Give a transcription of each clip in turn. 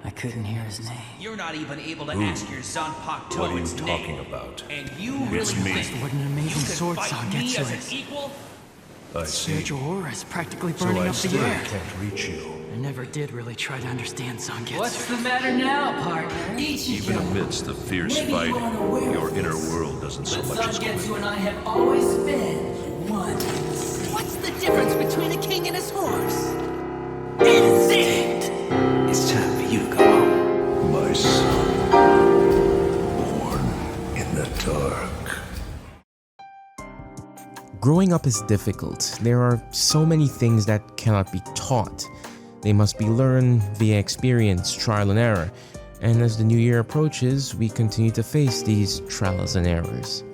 I couldn't hear his name. You're not even able to ask your Zanpakuto What are you its talking name. about? And you It's really me. think What an amazing you can sword fight me Zangetsu as an is. equal? I see. Spiritual aura is practically So burning I up the still air. can't reach you. I never did really try to understand Zangetsu. What's the matter now, partner? Even amidst the fierce Maybe you fighting, aren't aware your of inner this, world doesn't so but much as Zangetsu quiver. and I have always been one and the same. What's the difference between a king and his horse? Instinct! It's time for you to go home. My son, born in the dark. Growing up is difficult. There are so many things that cannot be taught. They must be learned via experience, trial and error. And as the new year approaches, we continue to face these trials and errors.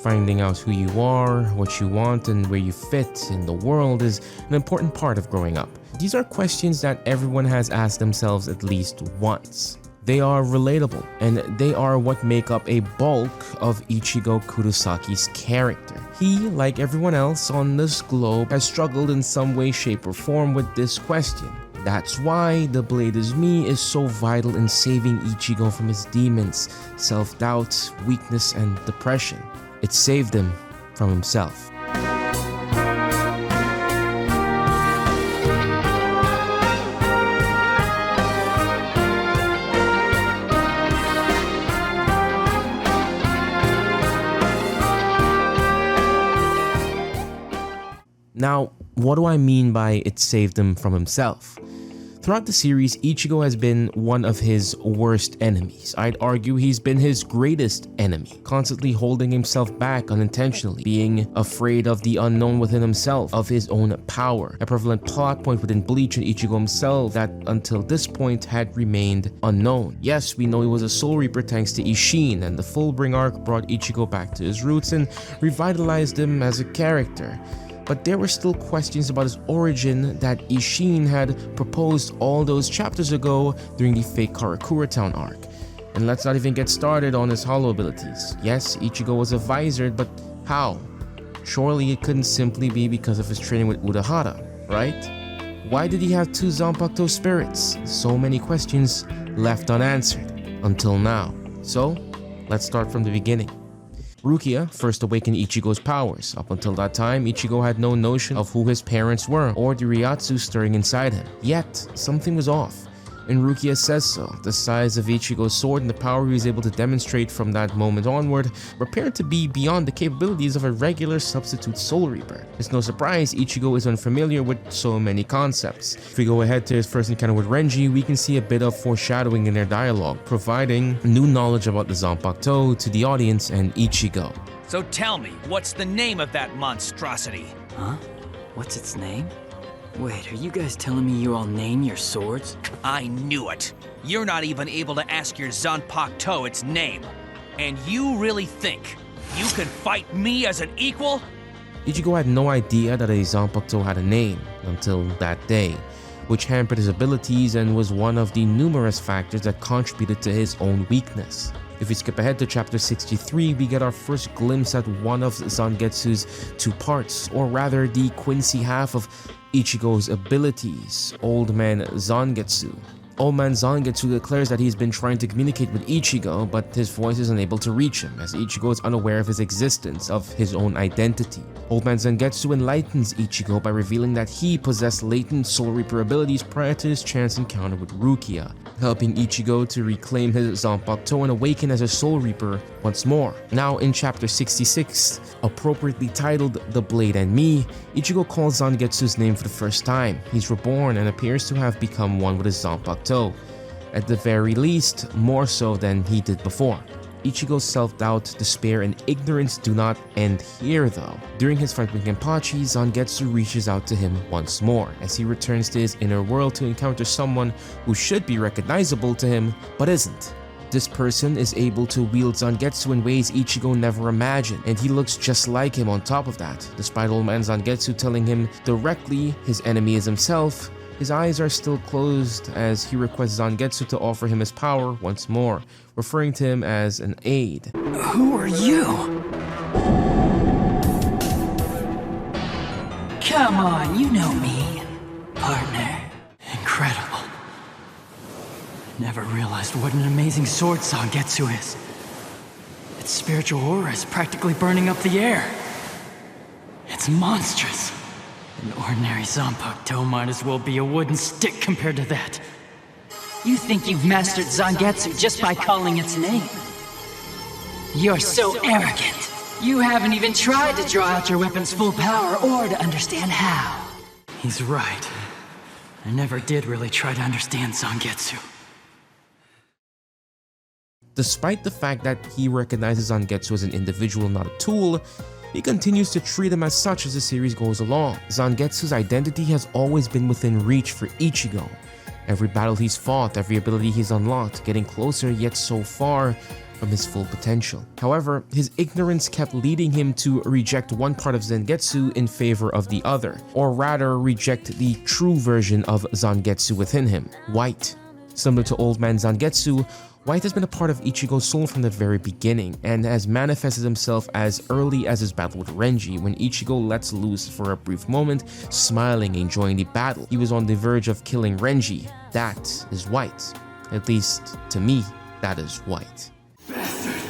Finding out who you are, what you want, and where you fit in the world is an important part of growing up. These are questions that everyone has asked themselves at least once. They are relatable, and they are what make up a bulk of Ichigo Kurosaki's character. He, like everyone else on this globe, has struggled in some way, shape, or form with this question. That's why The Blade Is Me is so vital in saving Ichigo from his demons, self-doubt, weakness, and depression. It saved him from himself. Now, what do I mean by it saved him from himself? Throughout the series, Ichigo has been one of his worst enemies. I'd argue he's been his greatest enemy, constantly holding himself back unintentionally, being afraid of the unknown within himself, of his own power, a prevalent plot point within Bleach and Ichigo himself that until this point had remained unknown. Yes, we know he was a Soul Reaper thanks to Isshin, and the Fullbring arc brought Ichigo back to his roots and revitalized him as a character. But there were still questions about his origin that Isshin had proposed all those chapters ago during the fake Karakura Town arc. And let's not even get started on his hollow abilities. Yes, Ichigo was a Visored, but how? Surely it couldn't simply be because of his training with Urahara, right? Why did he have two Zanpakuto spirits? So many questions left unanswered until now. So, let's start from the beginning. Rukia first awakened Ichigo's powers. Up until that time, Ichigo had no notion of who his parents were or the Ryatsu stirring inside him. Yet, something was off, and Rukia says so. The size of Ichigo's sword and the power he was able to demonstrate from that moment onward appeared to be beyond the capabilities of a regular substitute Soul Reaper. It's no surprise Ichigo is unfamiliar with so many concepts. If we go ahead to his first encounter with Renji, we can see a bit of foreshadowing in their dialogue, providing new knowledge about the Zanpakuto to the audience and Ichigo. So tell me, what's the name of that monstrosity? Huh? What's its name? Wait, are you guys telling me you all name your swords? I knew it. You're not even able to ask your Zanpakuto its name. And you really think you can fight me as an equal? Ichigo had no idea that a Zanpakuto had a name until that day, which hampered his abilities and was one of the numerous factors that contributed to his own weakness. If we skip ahead to chapter 63, we get our first glimpse at one of Zangetsu's two parts, or rather the Quincy half of Ichigo's abilities, Old Man Zangetsu. Old Man Zangetsu declares that he's been trying to communicate with Ichigo, but his voice is unable to reach him, as Ichigo is unaware of his existence, of his own identity. Old Man Zangetsu enlightens Ichigo by revealing that he possessed latent Soul Reaper abilities prior to his chance encounter with Rukia, helping Ichigo to reclaim his Zanpakuto and awaken as a Soul Reaper once more. Now in chapter 66, appropriately titled The Blade and Me, Ichigo calls Zangetsu's name for the first time. He's reborn and appears to have become one with his Zanpakuto, at the very least more so than he did before. Ichigo's self-doubt, despair, and ignorance do not end here though. During his fight with Genpachi, Zangetsu reaches out to him once more, as he returns to his inner world to encounter someone who should be recognizable to him, but isn't. This person is able to wield Zangetsu in ways Ichigo never imagined, and he looks just like him on top of that. Despite Old Man Zangetsu telling him directly his enemy is himself, his eyes are still closed as he requests Zangetsu to offer him his power once more, referring to him as an aid. Who are you? Come on, you know me, partner. Incredible. Never realized what an amazing sword Zangetsu is. Its spiritual aura is practically burning up the air. It's monstrous. An ordinary Zanpakuto might as well be a wooden stick compared to that. You think you've mastered Zangetsu just by calling its name? You're so arrogant. You haven't even tried to draw out your weapon's full power or to understand how. He's right. I never did really try to understand Zangetsu. Despite the fact that he recognizes Zangetsu as an individual, not a tool, he continues to treat him as such as the series goes along. Zangetsu's identity has always been within reach for Ichigo. Every battle he's fought, every ability he's unlocked, getting closer yet so far from his full potential. However, his ignorance kept leading him to reject one part of Zangetsu in favor of the other, or rather reject the true version of Zangetsu within him, White. Similar to Old Man Zangetsu, White has been a part of Ichigo's soul from the very beginning, and has manifested himself as early as his battle with Renji, when Ichigo lets loose for a brief moment, smiling, enjoying the battle. He was on the verge of killing Renji. That is White. At least, to me, that is White. Bastard!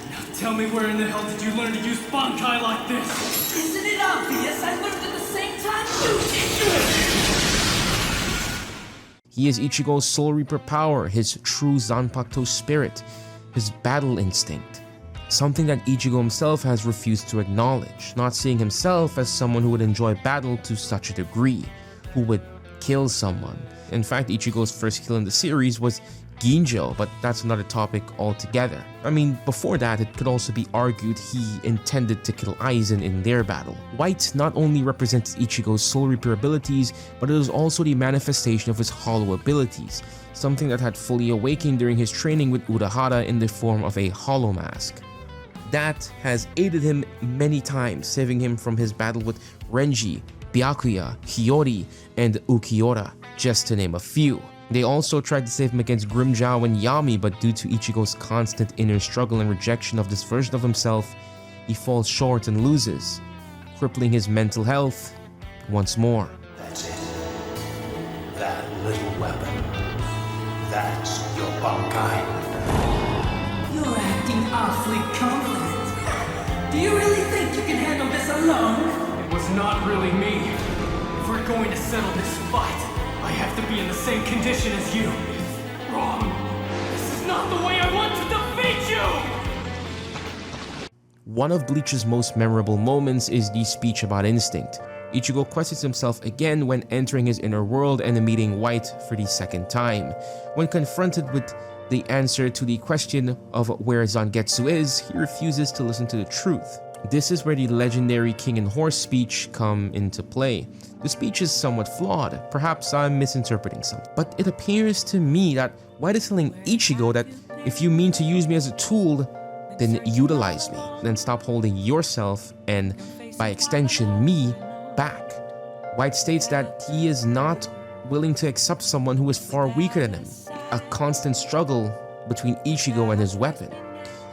Now tell me, where in the hell did you learn to use Bankai like this? Isn't it obvious? I learned at the same time you did. He is Ichigo's Soul Reaper power, his true Zanpakuto spirit, his battle instinct. Something that Ichigo himself has refused to acknowledge, not seeing himself as someone who would enjoy battle to such a degree, who would kill someone. In fact, Ichigo's first kill in the series was Ginjo, but that's another topic altogether. I mean, before that, it could also be argued he intended to kill Aizen in their battle. White not only represents Ichigo's Soul Reaper abilities, but it is also the manifestation of his Hollow abilities, something that had fully awakened during his training with Urahara in the form of a Hollow Mask. That has aided him many times, saving him from his battle with Renji, Byakuya, Hiyori, and Ukiura, just to name a few. They also tried to save him against Grimmjow and Yami, but due to Ichigo's constant inner struggle and rejection of this version of himself, he falls short and loses, crippling his mental health once more. That's it. That little weapon. That's your Bankai. You're acting awfully confident. Do you really think you can handle this alone? It was not really me. If we're going to settle this fight, I have to be in the same condition as you. Wrong. This is not the way I want to defeat you! One of Bleach's most memorable moments is the speech about instinct. Ichigo questions himself again when entering his inner world and meeting White for the second time. When confronted with the answer to the question of where Zangetsu is, he refuses to listen to the truth. This is where the legendary King and Horse speech come into play. The speech is somewhat flawed, perhaps I'm misinterpreting something, but it appears to me that White is telling Ichigo that if you mean to use me as a tool, then utilize me, then stop holding yourself and, by extension, me, back. White states that he is not willing to accept someone who is far weaker than him, a constant struggle between Ichigo and his weapon.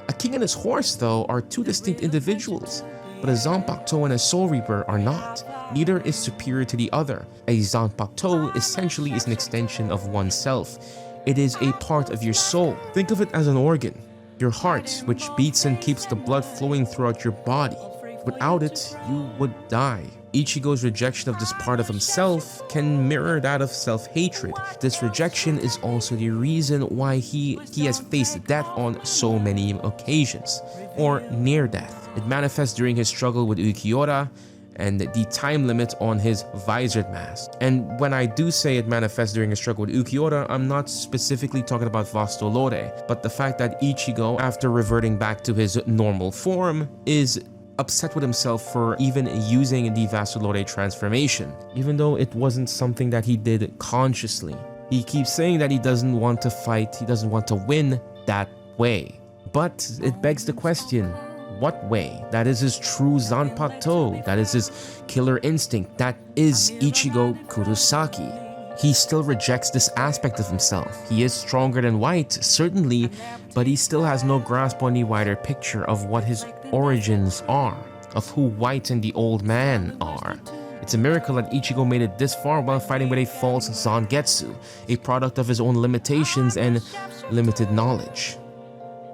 A king and his horse, though, are two distinct individuals, but a Zanpakuto and a Soul Reaper are not. Neither is superior to the other. A Zanpakuto essentially is an extension of oneself. It is a part of your soul. Think of it as an organ. Your heart, which beats and keeps the blood flowing throughout your body. Without it, you would die. Ichigo's rejection of this part of himself can mirror that of self-hatred. This rejection is also the reason why he has faced death on so many occasions, or near death. It manifests during his struggle with Ukiura and the time limit on his visored mask. And when I do say it manifests during his struggle with Ukiura, I'm not specifically talking about Vastolore, but the fact that Ichigo, after reverting back to his normal form, is upset with himself for even using the Vastolore transformation, even though it wasn't something that he did consciously. He keeps saying that he doesn't want to fight, he doesn't want to win that way. But it begs the question, what way? That is his true Zanpakuto, that is his killer instinct, that is Ichigo Kurosaki. He still rejects this aspect of himself. He is stronger than White, certainly, but he still has no grasp on the wider picture of what his origins are, of who White and the Old Man are. It's a miracle that Ichigo made it this far while fighting with a false Zangetsu, a product of his own limitations and limited knowledge.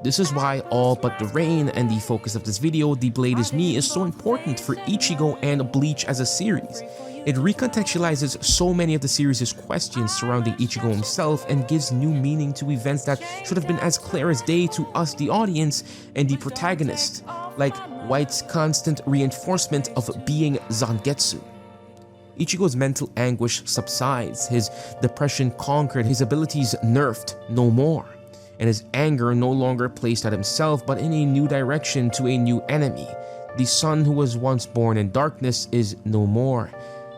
This is why all but the rain and the focus of this video, The Blade is Me, is so important for Ichigo and Bleach as a series. It recontextualizes so many of the series' questions surrounding Ichigo himself and gives new meaning to events that should have been as clear as day to us, the audience, and the protagonist, like White's constant reinforcement of being Zangetsu. Ichigo's mental anguish subsides, his depression conquered, his abilities nerfed no more, and his anger no longer placed at himself but in a new direction to a new enemy. The sun who was once born in darkness is no more.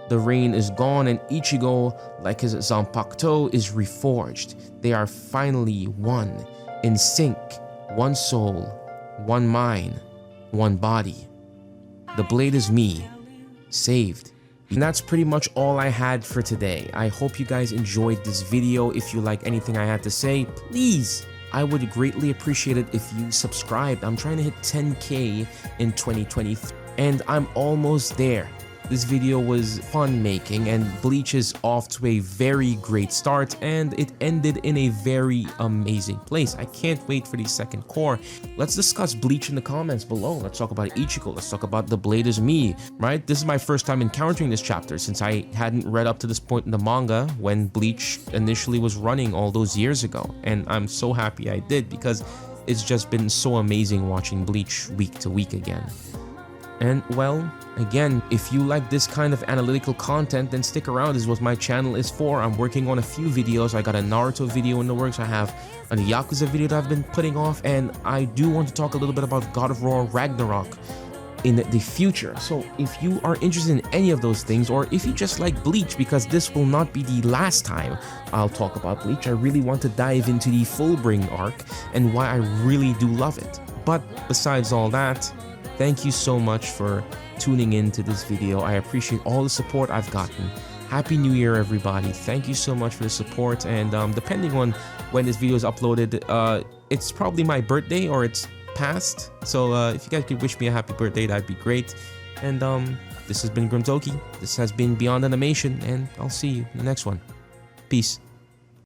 The rain is gone and Ichigo, like his Zanpakuto, is reforged. They are finally one, in sync, one soul, one mind, one body. The Blade is Me, saved. And that's pretty much all I had for today. I hope you guys enjoyed this video. If you like anything I had to say, please, I would greatly appreciate it if you subscribed. I'm trying to hit 10K in 2023 and I'm almost there. This video was fun making and Bleach is off to a very great start and it ended in a very amazing place. I can't wait for the second core. Let's discuss Bleach in the comments below. Let's talk about Ichigo. Let's talk about The Blade is Me, right? This is my first time encountering this chapter since I hadn't read up to this point in the manga when Bleach initially was running all those years ago. And I'm so happy I did because it's just been so amazing watching Bleach week to week again. And well, again, if you like this kind of analytical content, then stick around. This is what my channel is for. I'm working on a few videos. I got a Naruto video in the works. I have a Yakuza video that I've been putting off. And I do want to talk a little bit about God of War Ragnarok in the future. So if you are interested in any of those things, or if you just like Bleach, because this will not be the last time I'll talk about Bleach, I really want to dive into the Fullbring arc and why I really do love it. But besides all that, thank you so much for tuning in to this video. I appreciate all the support I've gotten. Happy New Year, everybody. Thank you so much for the support. And depending on when this video is uploaded, it's probably my birthday or it's past. So if you guys could wish me a happy birthday, that'd be great. And this has been Grimtoki. This has been Beyond Animation, and I'll see you in the next one. Peace.